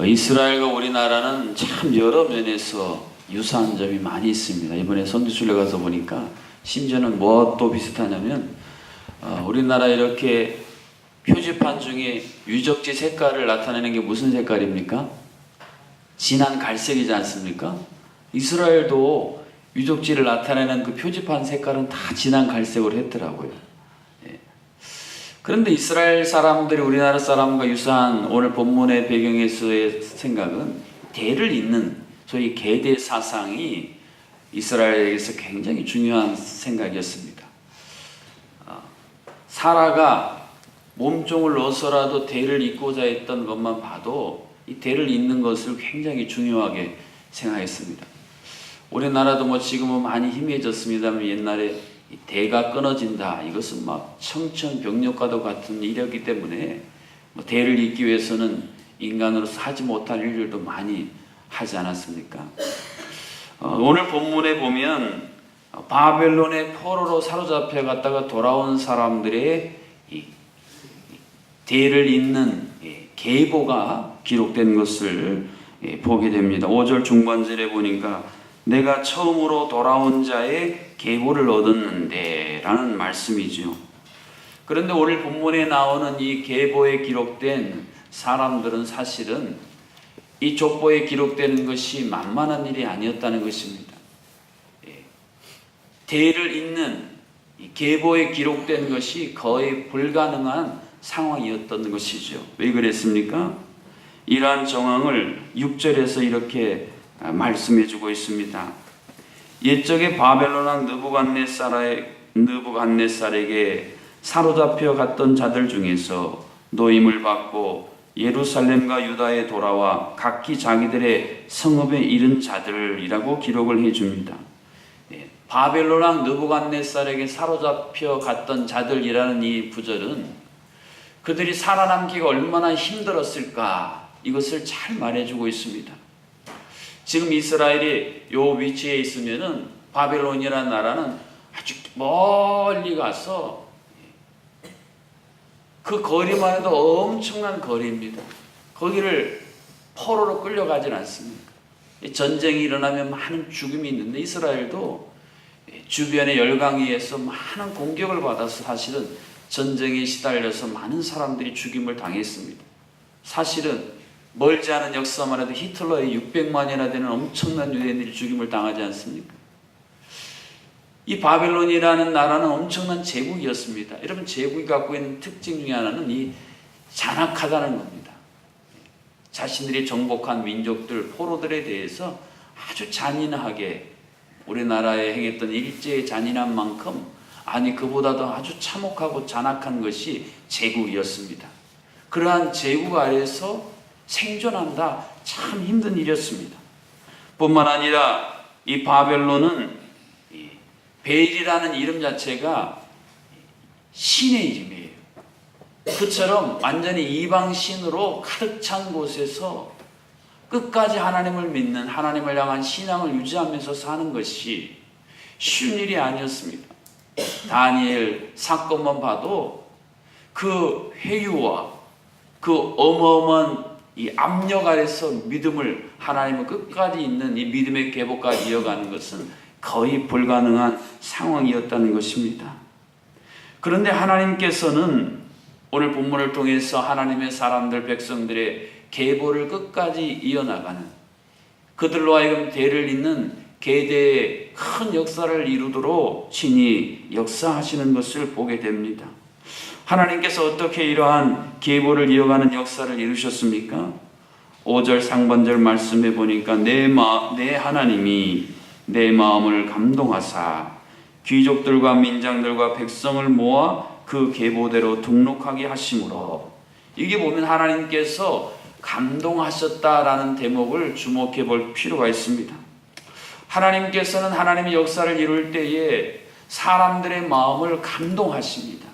이스라엘과 우리나라는 참 여러 면에서 유사한 점이 많이 있습니다. 이번에 선교순례 가서 보니까 심지어는 뭐 또 비슷하냐면 우리나라 이렇게 표지판 중에 유적지 색깔을 나타내는 게 무슨 색깔입니까? 진한 갈색이지 않습니까? 이스라엘도 유적지를 나타내는 그 표지판 색깔은 다 진한 갈색으로 했더라고요. 그런데 이스라엘 사람들이 우리나라 사람과 유사한 오늘 본문의 배경에서의 생각은 대를 잇는 소위 계대 사상이 이스라엘에게서 굉장히 중요한 생각이었습니다. 사라가 몸종을 넣어서라도 대를 잇고자 했던 것만 봐도 이 대를 잇는 것을 굉장히 중요하게 생각했습니다. 우리나라도 뭐 지금은 많이 희미해졌습니다만 옛날에 대가 끊어진다, 이것은 막 청천벽력과도 같은 일이었기 때문에 뭐 대를 잇기 위해서는 인간으로서 하지 못할 일들도 많이 하지 않았습니까? 오늘 본문에 보면 바벨론의 포로로 사로잡혀 갔다가 돌아온 사람들의 이 대를 잇는 계보가 기록된 것을 보게 됩니다. 5절 중반절에 보니까 내가 처음으로 돌아온 자의 계보를 얻었는데 라는 말씀이죠. 그런데 오늘 본문에 나오는 이 계보에 기록된 사람들은 사실은 이 족보에 기록되는 것이 만만한 일이 아니었다는 것입니다. 대를 잇는 이 계보에 기록된 것이 거의 불가능한 상황이었던 것이죠. 왜 그랬습니까? 이러한 정황을 6절에서 이렇게 말씀해 주고 있습니다. 옛적에 바벨론 왕 느부갓네살에게 사로잡혀 갔던 자들 중에서 노임을 받고 예루살렘과 유다에 돌아와 각기 자기들의 성읍에 이른 자들이라고 기록을 해줍니다. 바벨론 왕 느부갓네살에게 사로잡혀 갔던 자들이라는 이 구절은 그들이 살아남기가 얼마나 힘들었을까, 이것을 잘 말해주고 있습니다. 지금 이스라엘이 요 위치에 있으면은 바벨론이라는 나라는 아주 멀리 가서 그 거리만 해도 엄청난 거리입니다. 거기를 포로로 끌려가진 않습니다. 전쟁이 일어나면 많은 죽음이 있는데 이스라엘도 주변의 열강에 의해서 많은 공격을 받아서 사실은 전쟁에 시달려서 많은 사람들이 죽임을 당했습니다. 사실은 멀지 않은 역사만 해도 히틀러의 600만이나 되는 엄청난 유대인들이 죽임을 당하지 않습니까? 이 바벨론이라는 나라는 엄청난 제국이었습니다. 여러분, 제국이 갖고 있는 특징 중에 하나는 이 잔악하다는 겁니다. 자신들이 정복한 민족들, 포로들에 대해서 아주 잔인하게 우리나라에 행했던 일제의 잔인한 만큼 그보다도 아주 참혹하고 잔악한 것이 제국이었습니다. 그러한 제국 아래에서 생존한다, 참 힘든 일이었습니다. 뿐만 아니라 이 바벨론은 베일이라는 이름 자체가 신의 이름이에요. 그처럼 완전히 이방신으로 가득 찬 곳에서 끝까지 하나님을 믿는, 하나님을 향한 신앙을 유지하면서 사는 것이 쉬운 일이 아니었습니다. 다니엘 사건만 봐도 그 회유와 그 어마어마한 이 압력 아래서 믿음을, 하나님을 끝까지 있는 이 믿음의 계보까지 이어가는 것은 거의 불가능한 상황이었다는 것입니다. 그런데 하나님께서는 오늘 본문을 통해서 하나님의 사람들, 백성들의 계보를 끝까지 이어나가는, 그들로 하여금 대를 잇는 계대의 큰 역사를 이루도록 친히 역사하시는 것을 보게 됩니다. 하나님께서 어떻게 이러한 계보를 이어가는 역사를 이루셨습니까? 5절 상반절 말씀해 보니까 내 하나님이 내 마음을 감동하사 귀족들과 민장들과 백성을 모아 그 계보대로 등록하게 하심으로, 이게 보면 하나님께서 감동하셨다라는 대목을 주목해 볼 필요가 있습니다. 하나님께서는 하나님의 역사를 이룰 때에 사람들의 마음을 감동하십니다.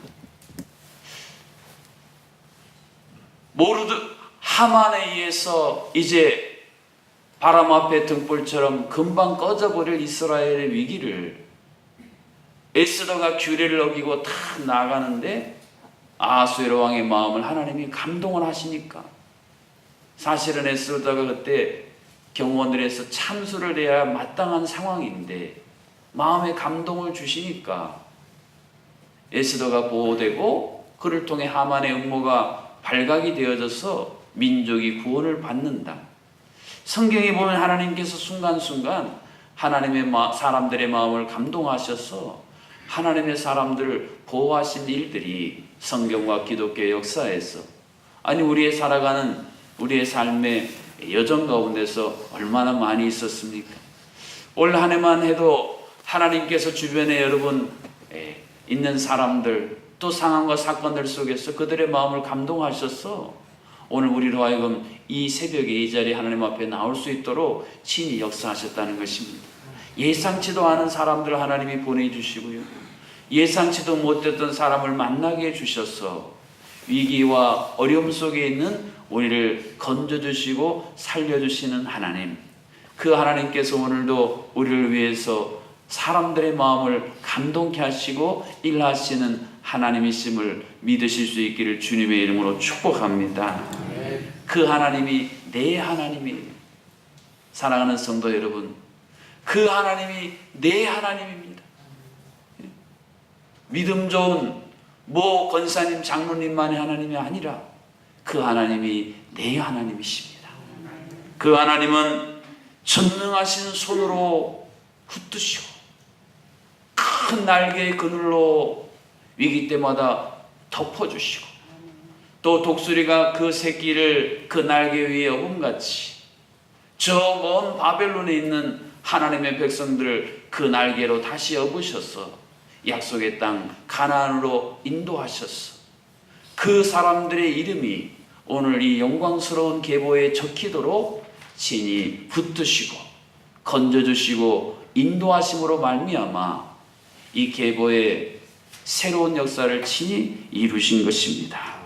모르드 하만에 의해서 이제 바람 앞에 등불처럼 금방 꺼져버릴 이스라엘의 위기를 에스더가 규례를 어기고 다 나가는데 아수에로 왕의 마음을 하나님이 감동을 하시니까 사실은 에스더가 그때 경호원들에서 참수를 해야 마땅한 상황인데 마음에 감동을 주시니까 에스더가 보호되고 그를 통해 하만의 음모가 발각이 되어져서 민족이 구원을 받는다. 성경에 보면 하나님께서 순간순간 하나님의 사람들의 마음을 감동하셔서 하나님의 사람들을 보호하신 일들이 성경과 기독교의 역사에서, 아니 우리의 살아가는 우리의 삶의 여정 가운데서 얼마나 많이 있었습니까? 올 한 해만 해도 하나님께서 주변에 여러분 있는 사람들 또 상황과 사건들 속에서 그들의 마음을 감동하셔서 오늘 우리로 하여금 이 새벽에 이 자리에 하나님 앞에 나올 수 있도록 친히 역사하셨다는 것입니다. 예상치도 않은 사람들을 하나님이 보내주시고요, 예상치도 못했던 사람을 만나게 해주셔서 위기와 어려움 속에 있는 우리를 건져주시고 살려주시는 하나님, 그 하나님께서 오늘도 우리를 위해서 사람들의 마음을 감동케 하시고 일하시는 하나님이심을 믿으실 수 있기를 주님의 이름으로 축복합니다. 그 하나님이 내 하나님이에요. 사랑하는 성도 여러분, 그 하나님이 내 하나님입니다. 믿음 좋은 모 권사님 장로님만의 하나님이 아니라 그 하나님이 내 하나님이십니다. 그 하나님은 전능하신 손으로 붙드시고 큰 날개의 그늘로 위기 때마다 덮어주시고 또 독수리가 그 새끼를 그 날개 위에 어음같이 저 먼 바벨론에 있는 하나님의 백성들을 그 날개로 다시 업으셔서 약속의 땅 가나안으로 인도하셨어. 그 사람들의 이름이 오늘 이 영광스러운 계보에 적히도록 친히 붙드시고 건져주시고 인도하심으로 말미암아 이 계보의 새로운 역사를 친히 이루신 것입니다.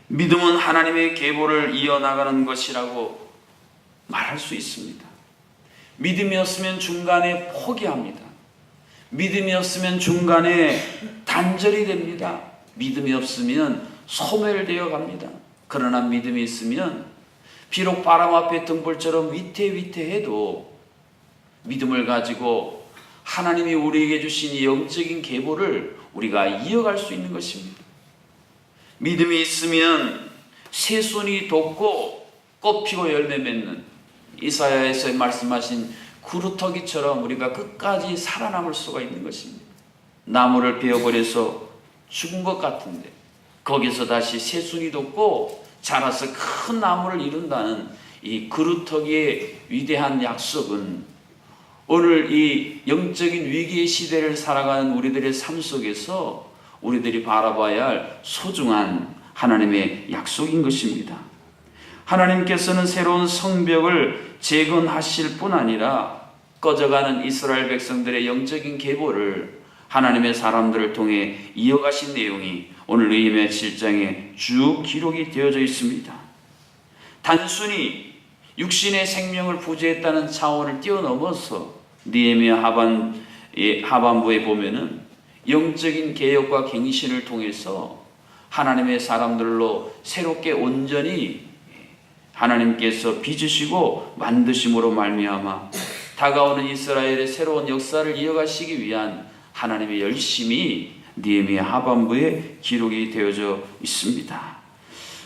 믿음은 하나님의 계보를 이어나가는 것이라고 말할 수 있습니다. 믿음이 없으면 중간에 포기합니다. 믿음이 없으면 중간에 단절이 됩니다. 믿음이 없으면 소멸되어 갑니다. 그러나 믿음이 있으면 비록 바람 앞에 등불처럼 위태위태해도 믿음을 가지고 하나님이 우리에게 주신 이 영적인 계보를 우리가 이어갈 수 있는 것입니다. 믿음이 있으면 새순이 돋고 꽃 피고 열매 맺는 이사야에서 말씀하신 구루터기처럼 우리가 끝까지 살아남을 수가 있는 것입니다. 나무를 베어버려서 죽은 것 같은데 거기서 다시 새순이 돋고 자라서 큰 나무를 이룬다는 이 그루터기의 위대한 약속은 오늘 이 영적인 위기의 시대를 살아가는 우리들의 삶 속에서 우리들이 바라봐야 할 소중한 하나님의 약속인 것입니다. 하나님께서는 새로운 성벽을 재건하실 뿐 아니라 꺼져가는 이스라엘 백성들의 영적인 계보를 하나님의 사람들을 통해 이어가신 내용이 오늘 느헤미야 7장에 쭉 기록이 되어져 있습니다. 단순히 육신의 생명을 부재했다는 차원을 뛰어넘어서 느헤미야 하반부에 보면은 영적인 개혁과 갱신을 통해서 하나님의 사람들로 새롭게 온전히 하나님께서 빚으시고 만드심으로 말미암아 다가오는 이스라엘의 새로운 역사를 이어가시기 위한 하나님의 열심이 느헤미야 하반부에 기록이 되어져 있습니다.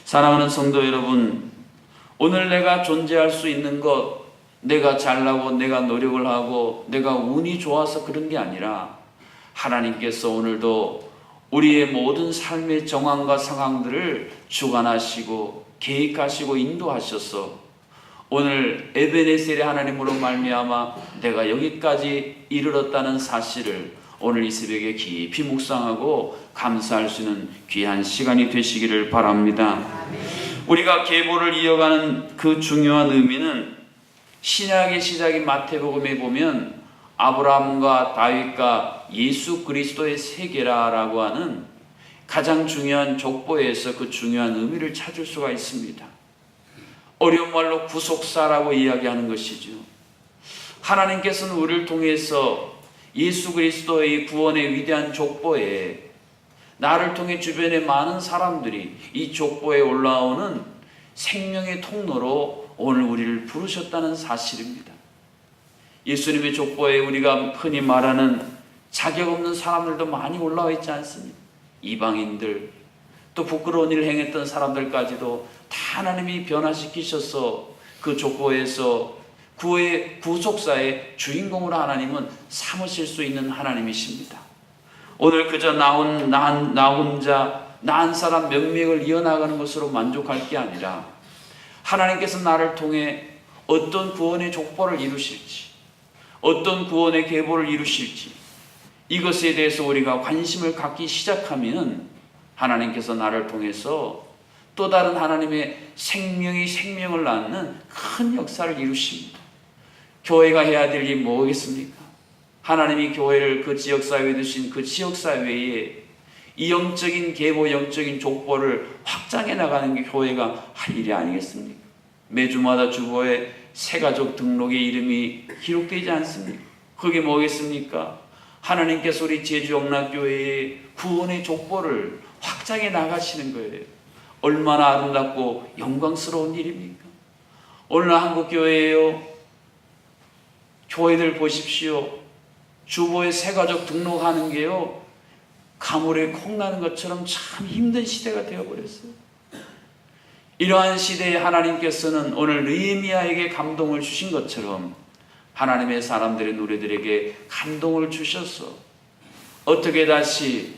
사랑하는 성도 여러분, 오늘 내가 존재할 수 있는 것, 내가 잘나고 내가 노력을 하고 내가 운이 좋아서 그런 게 아니라 하나님께서 오늘도 우리의 모든 삶의 정황과 상황들을 주관하시고 계획하시고 인도하셔서 오늘 에베네셀의 하나님으로 말미암아 내가 여기까지 이르렀다는 사실을 오늘 이 새벽에 깊이 묵상하고 감사할 수 있는 귀한 시간이 되시기를 바랍니다. 우리가 계보를 이어가는 그 중요한 의미는 신약의 시작인 마태복음에 보면 아브라함과 다윗과 예수 그리스도의 세계라라고 하는 가장 중요한 족보에서 그 중요한 의미를 찾을 수가 있습니다. 어려운 말로 구속사라고 이야기하는 것이죠. 하나님께서는 우리를 통해서 예수 그리스도의 구원의 위대한 족보에 나를 통해 주변의 많은 사람들이 이 족보에 올라오는 생명의 통로로 오늘 우리를 부르셨다는 사실입니다. 예수님의 족보에 우리가 흔히 말하는 자격 없는 사람들도 많이 올라와 있지 않습니까? 이방인들, 또 부끄러운 일을 행했던 사람들까지도 다 하나님이 변화시키셔서 그 족보에서 구속사의 주인공으로 하나님은 삼으실 수 있는 하나님이십니다. 오늘 그저 나 혼자 나은 사람 몇 명을 이어나가는 것으로 만족할 게 아니라 하나님께서 나를 통해 어떤 구원의 족보를 이루실지, 어떤 구원의 계보를 이루실지, 이것에 대해서 우리가 관심을 갖기 시작하면 하나님께서 나를 통해서 또 다른 하나님의 생명이 생명을 낳는 큰 역사를 이루십니다. 교회가 해야 될 일이 뭐겠습니까? 하나님이 교회를 그 지역사회에 두신 그 지역사회에 이 영적인 계보, 영적인 족보를 확장해 나가는 게 교회가 할 일이 아니겠습니까? 매주마다 주보에 새가족 등록의 이름이 기록되지 않습니까? 그게 뭐겠습니까? 하나님께서 우리 제주영락교회의 구원의 족보를 확장해 나가시는 거예요. 얼마나 아름답고 영광스러운 일입니까? 오늘 한국교회에요, 교회들 보십시오. 주보에 새가족 등록하는 게요, 가물에 콩나는 것처럼 참 힘든 시대가 되어버렸어요. 이러한 시대에 하나님께서는 오늘 느헤미야에게 감동을 주신 것처럼 하나님의 사람들의 노래들에게 감동을 주셔서 어떻게 다시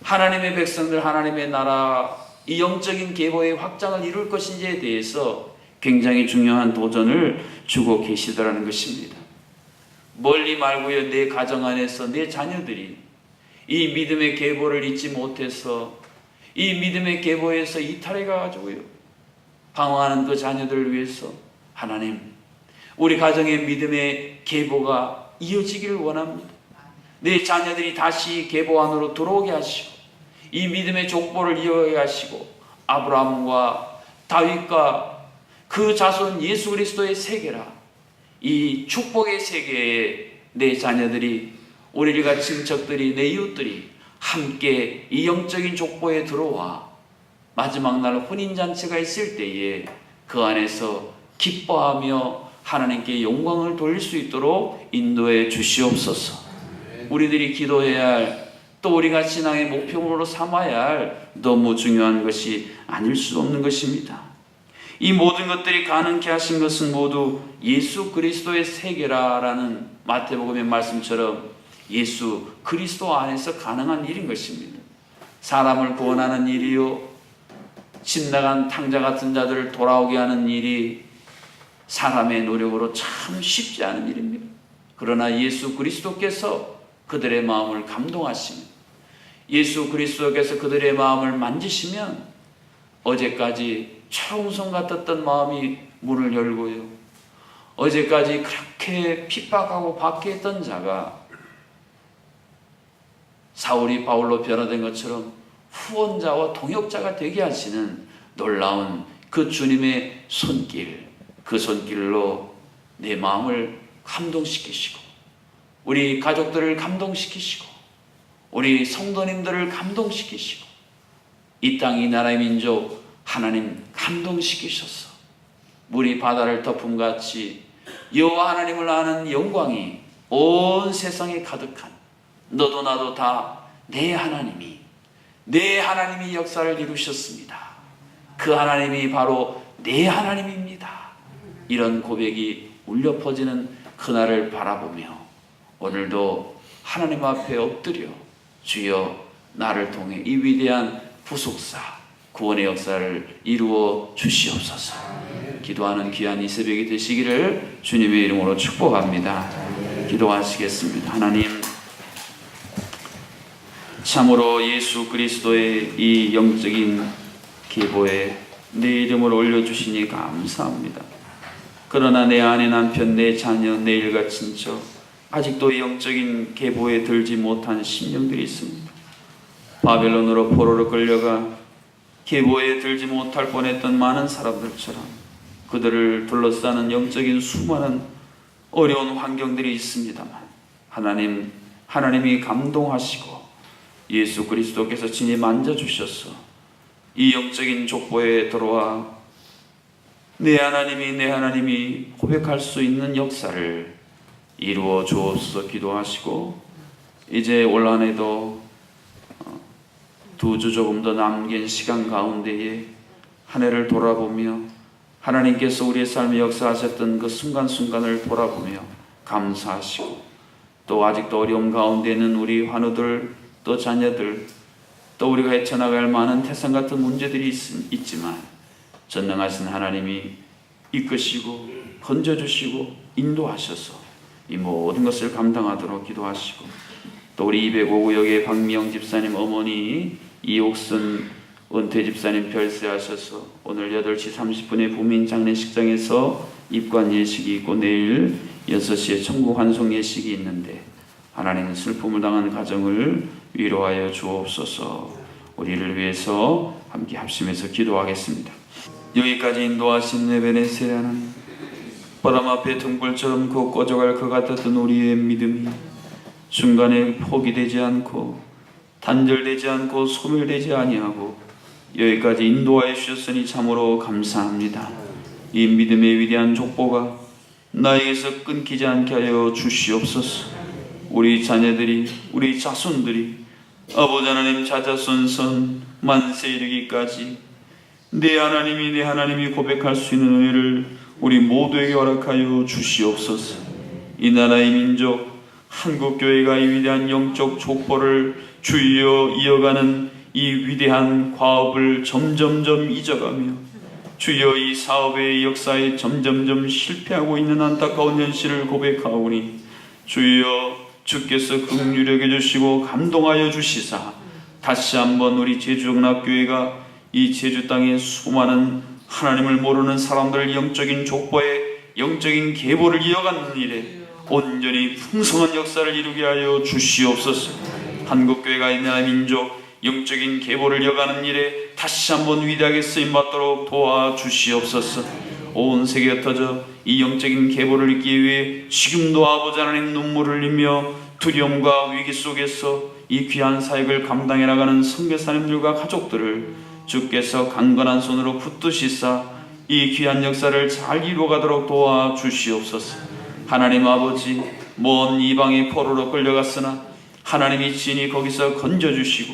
하나님의 백성들, 하나님의 나라, 이 영적인 계보의 확장을 이룰 것인지에 대해서 굉장히 중요한 도전을 주고 계시더라는 것입니다. 멀리 말고요, 내 가정 안에서 내 자녀들이 이 믿음의 계보를 잊지 못해서 이 믿음의 계보에서 이탈해 가지고요, 방황하는 그 자녀들을 위해서 하나님, 우리 가정의 믿음의 계보가 이어지기를 원합니다. 내 자녀들이 다시 계보 안으로 들어오게 하시고 이 믿음의 족보를 이어가게 하시고 아브라함과 다윗과 그 자손 예수 그리스도의 세계라, 이 축복의 세계에 내 자녀들이, 우리가 친척들이, 내 이웃들이 함께 이 영적인 족보에 들어와 마지막 날 혼인잔치가 있을 때에 그 안에서 기뻐하며 하나님께 영광을 돌릴 수 있도록 인도해 주시옵소서. 우리들이 기도해야 할, 또 우리가 신앙의 목표로 삼아야 할 너무 중요한 것이 아닐 수 없는 것입니다. 이 모든 것들이 가능케 하신 것은 모두 예수 그리스도의 세계라라는 마태복음의 말씀처럼 예수 그리스도 안에서 가능한 일인 것입니다. 사람을 구원하는 일이요, 집 나간 탕자 같은 자들을 돌아오게 하는 일이 사람의 노력으로 참 쉽지 않은 일입니다. 그러나 예수 그리스도께서 그들의 마음을 감동하시면, 예수 그리스도께서 그들의 마음을 만지시면 어제까지 철옹성 같았던 마음이 문을 열고요, 어제까지 그렇게 핍박하고 박해했던 자가 사울이 바울로 변화된 것처럼 후원자와 동역자가 되게 하시는 놀라운 그 주님의 손길, 그 손길로 내 마음을 감동시키시고 우리 가족들을 감동시키시고 우리 성도님들을 감동시키시고 이 땅, 이 나라의 민족 하나님 감동시키셔서 물이 바다를 덮음같이 여호와 하나님을 아는 영광이 온 세상에 가득한, 너도 나도 다 내 하나님이 역사를 이루셨습니다. 그 하나님이 바로 내 하나님입니다. 이런 고백이 울려 퍼지는 그날을 바라보며 오늘도 하나님 앞에 엎드려 주여, 나를 통해 이 위대한 부속사 구원의 역사를 이루어 주시옵소서. 기도하는 귀한 이 새벽이 되시기를 주님의 이름으로 축복합니다. 기도하시겠습니다. 하나님, 참으로 예수 그리스도의 이 영적인 계보에 내 이름을 올려주시니 감사합니다. 그러나 내 아내, 남편, 내 자녀, 내 일가 친척, 아직도 영적인 계보에 들지 못한 심령들이 있습니다. 바벨론으로 포로로 끌려가 계보에 들지 못할 뻔했던 많은 사람들처럼 그들을 둘러싸는 영적인 수많은 어려운 환경들이 있습니다만 하나님이 감동하시고 예수 그리스도께서 친히 만져주셔서 이 영적인 족보에 들어와 내 하나님이 고백할 수 있는 역사를 이루어 주옵소서 기도하시고, 이제 올 한 해도 2주 조금 더 남긴 시간 가운데에 한 해를 돌아보며 하나님께서 우리의 삶에 역사하셨던 그 순간순간을 돌아보며 감사하시고, 또 아직도 어려움 가운데는 우리 환우들, 또 자녀들, 또 우리가 헤쳐나갈 많은 태산 같은 문제들이 있지만 전능하신 하나님이 이끄시고 건져주시고 인도하셔서 이 모든 것을 감당하도록 기도하시고, 또 우리 205구역의 박미영 집사님 어머니 이옥순 은퇴 집사님 별세하셔서 오늘 8시 30분에 부민 장례식장에서 입관 예식이 있고 내일 6시에 천국 환송 예식이 있는데, 하나님 슬픔을 당한 가정을 위로하여 주옵소서. 우리를 위해서 함께 합심해서 기도하겠습니다. 여기까지 인도하신 에베네셀 하나님, 바람 앞에 등불처럼 곧 꺼져갈 것 같았던 우리의 믿음이 중간에 포기되지 않고 단절되지 않고 소멸되지 아니하고 여기까지 인도하여 주셨으니 참으로 감사합니다. 이 믿음의 위대한 족보가 나에게서 끊기지 않게 하여 주시옵소서. 우리 자녀들이, 우리 자손들이 아버지 하나님 자자손손 만세 이르기까지 내 하나님이 고백할 수 있는 은혜를 우리 모두에게 허락하여 주시옵소서. 이 나라의 민족 한국교회가 이 위대한 영적 족보를 주여 이어가는 이 위대한 과업을 점점점 잊어가며 주여 이 사업의 역사에 점점점 실패하고 있는 안타까운 현실을 고백하오니 주여 주께서 긍휼히 여겨주시고 감동하여 주시사 다시 한번 우리 제주영락교회가 이 제주 땅의 수많은 하나님을 모르는 사람들 영적인 족보에 영적인 계보를 이어가는 일에 온전히 풍성한 역사를 이루게 하여 주시옵소서. 한국교회가 이 나라 민족 영적인 계보를 이어가는 일에 다시 한번 위대하게 쓰임받도록 도와주시옵소서. 온 세계가 터져 이 영적인 계보를 읽기 위해 지금도 아버지 하나님 눈물을 흘리며 두려움과 위기 속에서 이 귀한 사역을 감당해 나가는 선교사님들과 가족들을 주께서 강건한 손으로 붙드시사 이 귀한 역사를 잘 이루어가도록 도와주시옵소서. 하나님 아버지, 먼 이방의 포로로 끌려갔으나 하나님이 친히 거기서 건져주시고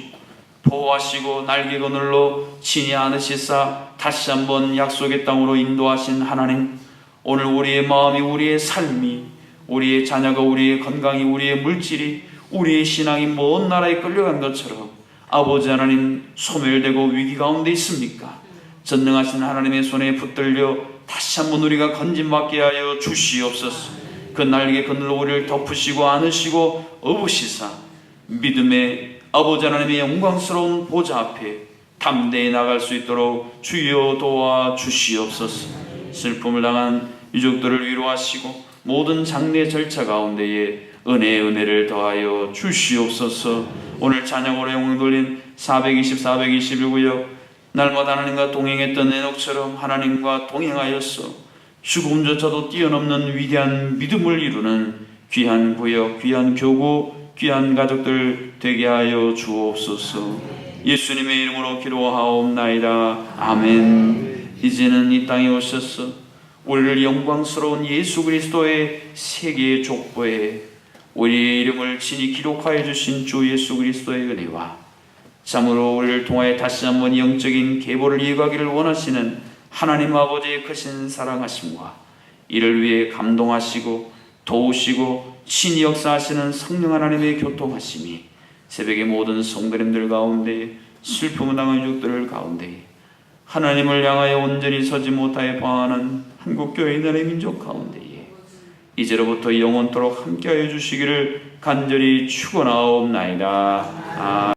보호하시고 날개 그늘로 친히 안으시사 다시 한번 약속의 땅으로 인도하신 하나님, 오늘 우리의 마음이, 우리의 삶이, 우리의 자녀가, 우리의 건강이, 우리의 물질이, 우리의 신앙이 먼 나라에 끌려간 것처럼 아버지 하나님 소멸되고 위기 가운데 있습니까? 전능하신 하나님의 손에 붙들려 다시 한번 우리가 건짐받게 하여 주시옵소서. 그 날개 그늘로 우리를 덮으시고 안으시고 업으시사 믿음의 아버지 하나님의 영광스러운 보좌 앞에 담대히 나갈 수 있도록 주여 도와주시옵소서. 슬픔을 당한 유족들을 위로하시고 모든 장례 절차 가운데에 은혜를 더하여 주시옵소서. 오늘 찬양으로 영광 돌린 420, 421구역 날마다 하나님과 동행했던 에녹처럼 하나님과 동행하여서 죽음조차도 뛰어넘는 위대한 믿음을 이루는 귀한 구역, 귀한 교구, 귀한 가족들 되게 하여 주옵소서. 예수님의 이름으로 기도하옵나이다. 아멘. 이제는 이 땅에 오셔서 우리를 영광스러운 예수 그리스도의 세계의 족보에 우리의 이름을 친히 기록하여 주신 주 예수 그리스도의 은혜와 참으로 우리를 통하여 다시 한번 영적인 계보를 이어가기를 원하시는 하나님 아버지의 크신 사랑하심과 이를 위해 감동하시고 도우시고 친히 역사하시는 성령 하나님의 교통하심이 새벽의 모든 성도님들 가운데 슬픔을 당한 유족들 가운데 하나님을 향하여 온전히 서지 못하여 방황하는 한국교회 나라의 민족 가운데에 이제로부터 영원토록 함께하여 주시기를 간절히 축원하옵나이다.